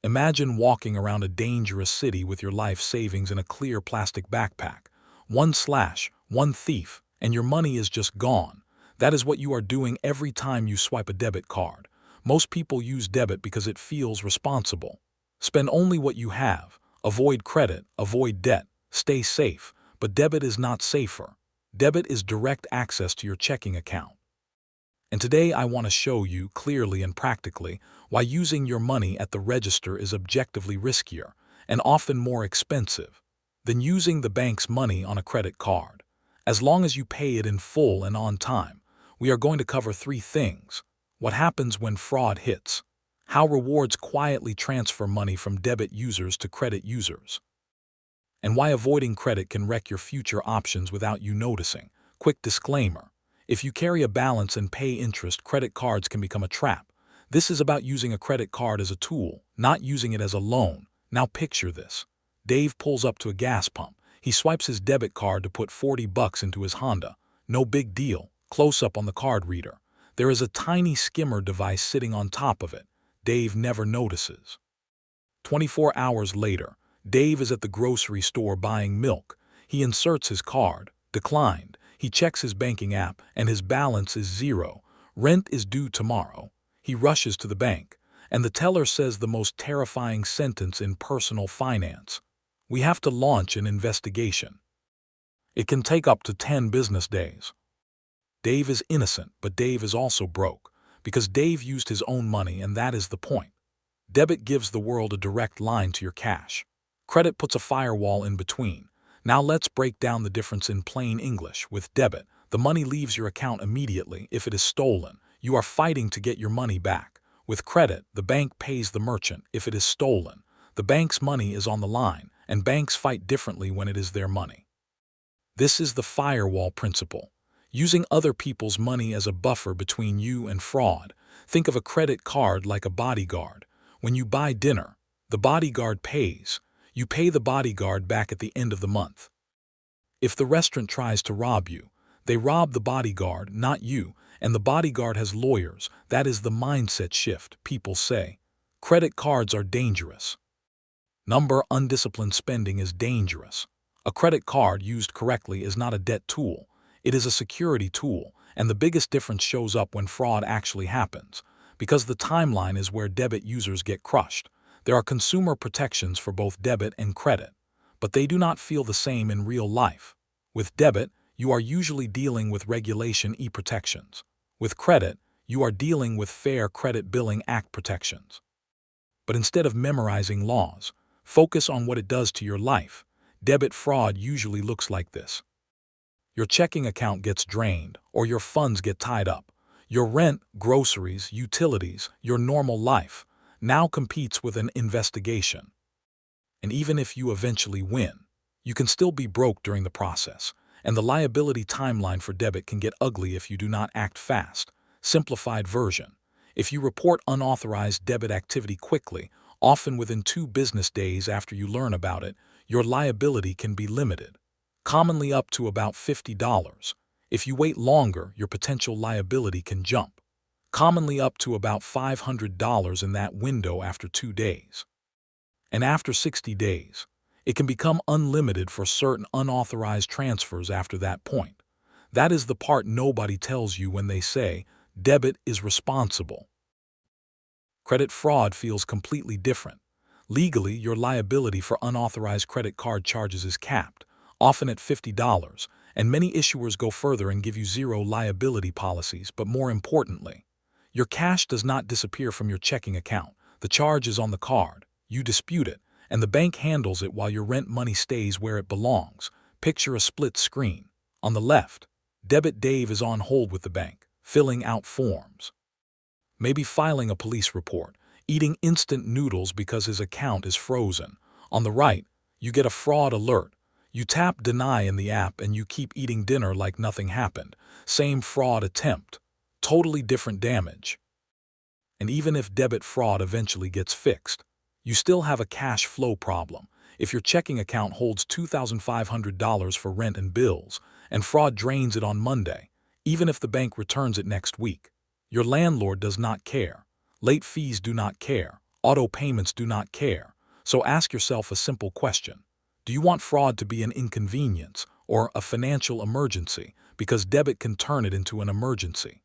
Imagine walking around a dangerous city with your life savings in a clear plastic backpack. One slash, one thief, and your money is just gone. That is what you are doing every time you swipe a debit card. Most people use debit because it feels responsible. Spend only what you have. Avoid credit, avoid debt, stay safe. But debit is not safer. Debit is direct access to your checking account. And today I want to show you clearly and practically why using your money at the register is objectively riskier and often more expensive than using the bank's money on a credit card. As long as you pay it in full and on time, we are going to cover three things: what happens when fraud hits, how rewards quietly transfer money from debit users to credit users, and why avoiding credit can wreck your future options without you noticing. Quick disclaimer: if you carry a balance and pay interest, credit cards can become a trap. This is about using a credit card as a tool, not using it as a loan. Now picture this. Dave pulls up to a gas pump. He swipes his debit card to put $40 into his Honda. No big deal. Close up on the card reader. There is a tiny skimmer device sitting on top of it. Dave never notices. 24 hours later, Dave is at the grocery store buying milk. He inserts his card. Declined. He checks his banking app, and his balance is zero. Rent is due tomorrow. He rushes to the bank, and the teller says the most terrifying sentence in personal finance: "We have to launch an investigation." It can take up to 10 business days. Dave is innocent, but Dave is also broke, because Dave used his own money, and that is the point. Debit gives the world a direct line to your cash. Credit puts a firewall in between. Now let's break down the difference in plain English. With debit, the money leaves your account immediately. If it is stolen, you are fighting to get your money back. With credit, the bank pays the merchant. If it is stolen, the bank's money is on the line, and banks fight differently when it is their money. This is the firewall principle. Using other people's money as a buffer between you and fraud. Think of a credit card like a bodyguard. When you buy dinner, the bodyguard pays. You pay the bodyguard back at the end of the month. If the restaurant tries to rob you, they rob the bodyguard, not you, and the bodyguard has lawyers. That is the mindset shift. People say credit cards are dangerous. Undisciplined spending is dangerous. A credit card used correctly is not a debt tool. It is a security tool, and the biggest difference shows up when fraud actually happens, because the timeline is where debit users get crushed. There are consumer protections for both debit and credit, but they do not feel the same in real life. With debit, you are usually dealing with Regulation E protections. With credit, you are dealing with Fair Credit Billing Act protections. But instead of memorizing laws, focus on what it does to your life. Debit fraud usually looks like this. Your checking account gets drained, or your funds get tied up. Your rent, groceries, utilities, your normal life now competes with an investigation. And even if you eventually win, you can still be broke during the process, and the liability timeline for debit can get ugly if you do not act fast. Simplified version: if you report unauthorized debit activity quickly, often within 2 business days after you learn about it, your liability can be limited, commonly up to about $50. If you wait longer, your potential liability can jump, commonly up to about $500 in that window after 2 days. And after 60 days, it can become unlimited for certain unauthorized transfers after that point. That is the part nobody tells you when they say debit is responsible. Credit fraud feels completely different. Legally, your liability for unauthorized credit card charges is capped, often at $50, and many issuers go further and give you zero liability policies. But more importantly, your cash does not disappear from your checking account. The charge is on the card. You dispute it, and the bank handles it while your rent money stays where it belongs. Picture a split screen. On the left, Debit Dave is on hold with the bank, filling out forms, maybe filing a police report, eating instant noodles because his account is frozen. On the right, you get a fraud alert. You tap deny in the app and you keep eating dinner like nothing happened. Same fraud attempt, totally different damage. And even if debit fraud eventually gets fixed, you still have a cash flow problem. If your checking account holds $2,500 for rent and bills, and fraud drains it on Monday, even if the bank returns it next week, your landlord does not care. Late fees do not care. Auto payments do not care. So ask yourself a simple question. Do you want fraud to be an inconvenience or a financial emergency? Because debit can turn it into an emergency.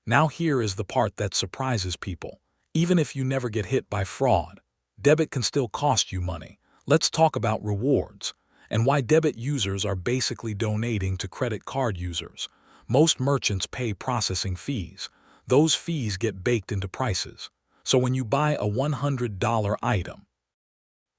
Now here is the part that surprises people. Even if you never get hit by fraud, debit can still cost you money. Let's talk about rewards and why debit users are basically donating to credit card users. Most merchants pay processing fees. Those fees get baked into prices. So when you buy a $100 item,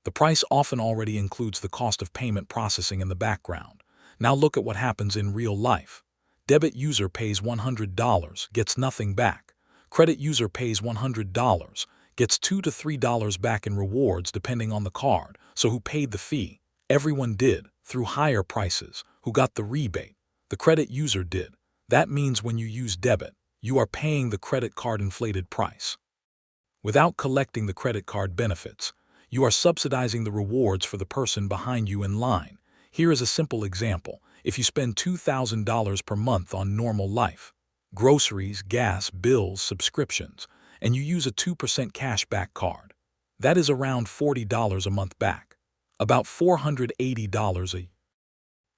the price often already includes the cost of payment processing in the background. Now look at what happens in real life. Debit user pays $100, gets nothing back. Credit user pays $100, gets $2 to $3 back in rewards depending on the card. So who paid the fee? Everyone did, through higher prices. Who got the rebate? The credit user did. That means when you use debit, you are paying the credit card inflated price. Without collecting the credit card benefits, you are subsidizing the rewards for the person behind you in line. Here is a simple example. If you spend $2,000 per month on normal life, groceries, gas, bills, subscriptions, and you use a 2% cashback card, that is around $40 a month back, about $480 a year.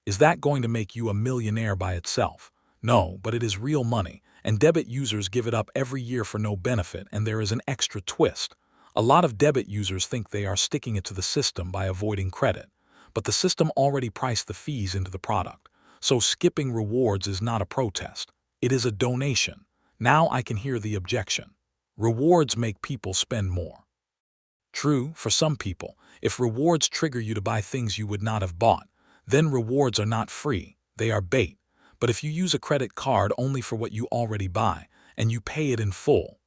Is that going to make you a millionaire by itself? No, but it is real money, and debit users give it up every year for no benefit, and there is an extra twist. A lot of debit users think they are sticking it to the system by avoiding credit, but the system already priced the fees into the product. So skipping rewards is not a protest. It is a donation. Now I can hear the objection. Rewards make people spend more. True, for some people, if rewards trigger you to buy things you would not have bought, then rewards are not free, they are bait. But if you use a credit card only for what you already buy, and you pay it in full,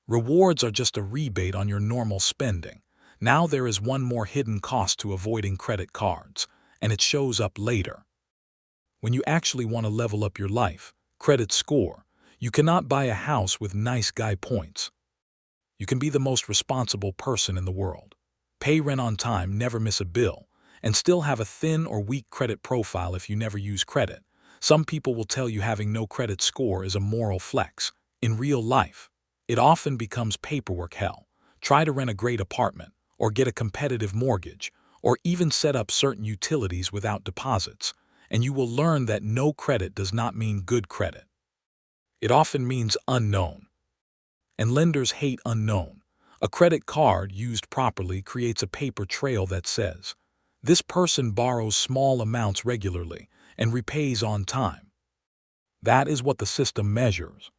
rewards are just a rebate on your normal spending. Now there is one more hidden cost to avoiding credit cards, and it shows up later. When you actually want to level up your life, credit score, you cannot buy a house with nice guy points. You can be the most responsible person in the world, pay rent on time, never miss a bill, and still have a thin or weak credit profile if you never use credit. Some people will tell you having no credit score is a moral flex. In real life, it often becomes paperwork hell. Try to rent a great apartment, or get a competitive mortgage, or even set up certain utilities without deposits, and you will learn that no credit does not mean good credit. It often means unknown. And lenders hate unknown. A credit card used properly creates a paper trail that says, this person borrows small amounts regularly and repays on time. That is what the system measures.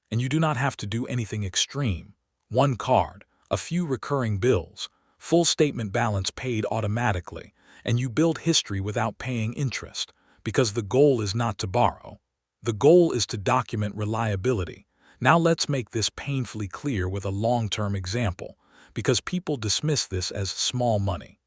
And you do not have to do anything extreme. One card, a few recurring bills, full statement balance paid automatically, and you build history without paying interest, because the goal is not to borrow. The goal is to document reliability. Now let's make this painfully clear with a long-term example, because people dismiss this as small money.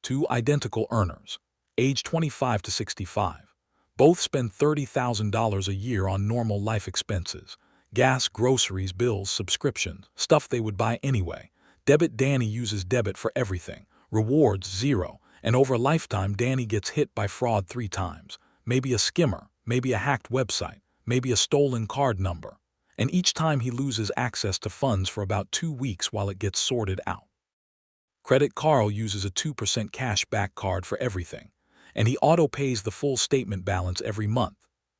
Two identical earners, age 25 to 65, both spend $30,000 a year on normal life expenses, gas, groceries, bills, subscriptions, stuff they would buy anyway. Debit Danny uses debit for everything, rewards 0, and over a lifetime Danny gets hit by fraud 3 times, maybe a skimmer, maybe a hacked website, maybe a stolen card number, and each time he loses access to funds for about 2 weeks while it gets sorted out. Credit Carl uses a 2% cash back card for everything, and he auto-pays the full statement balance every month.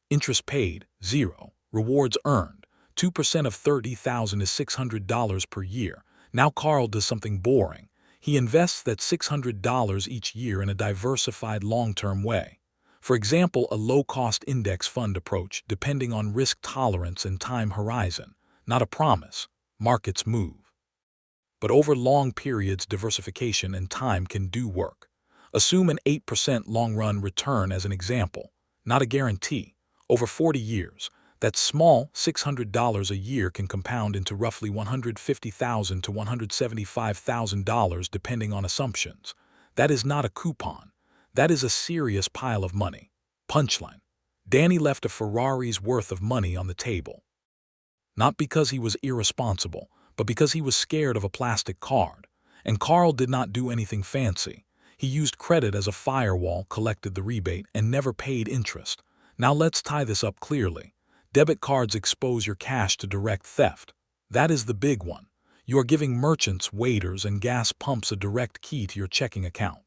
Interest paid, 0. Rewards earned, 2% of $30,000 is $600 per year. Now Carl does something boring. He invests that $600 each year in a diversified long-term way. For example, a low-cost index fund approach depending on risk tolerance and time horizon. Not a promise. Markets move. But over long periods, diversification and time can do work. Assume an 8% long-run return as an example, not a guarantee. Over 40 years, that small $600 a year can compound into roughly $150,000 to $175,000 depending on assumptions. That is not a coupon. That is a serious pile of money. Punchline. Danny left a Ferrari's worth of money on the table. Not because he was irresponsible, but because he was scared of a plastic card. And Carl did not do anything fancy. He used credit as a firewall, collected the rebate, and never paid interest. Now let's tie this up clearly. Debit cards expose your cash to direct theft. That is the big one. You are giving merchants, waiters, and gas pumps a direct key to your checking account.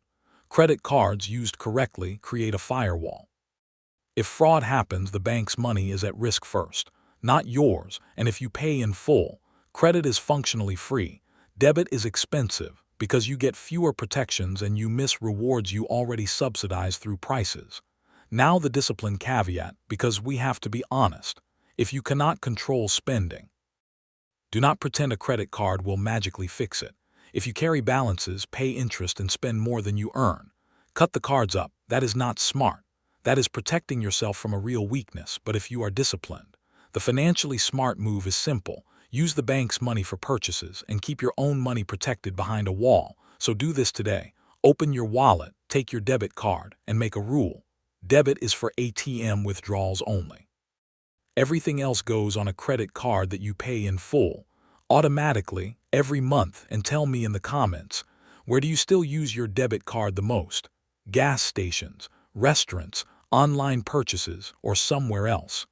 Credit cards used correctly create a firewall. If fraud happens, the bank's money is at risk first, not yours, and if you pay in full, credit is functionally free. Debit is expensive because you get fewer protections and you miss rewards you already subsidize through prices. Now the discipline caveat, because we have to be honest. If you cannot control spending, do not pretend a credit card will magically fix it. If you carry balances, pay interest, and spend more than you earn, cut the cards up. That is not smart. That is protecting yourself from a real weakness. But if you are disciplined, the financially smart move is simple. Use the bank's money for purchases and keep your own money protected behind a wall. So do this today. Open your wallet, take your debit card, and make a rule. Debit is for ATM withdrawals only. Everything else goes on a credit card that you pay in full, automatically, every month. And tell me in the comments, where do you still use your debit card the most? Gas stations, restaurants, online purchases, or somewhere else?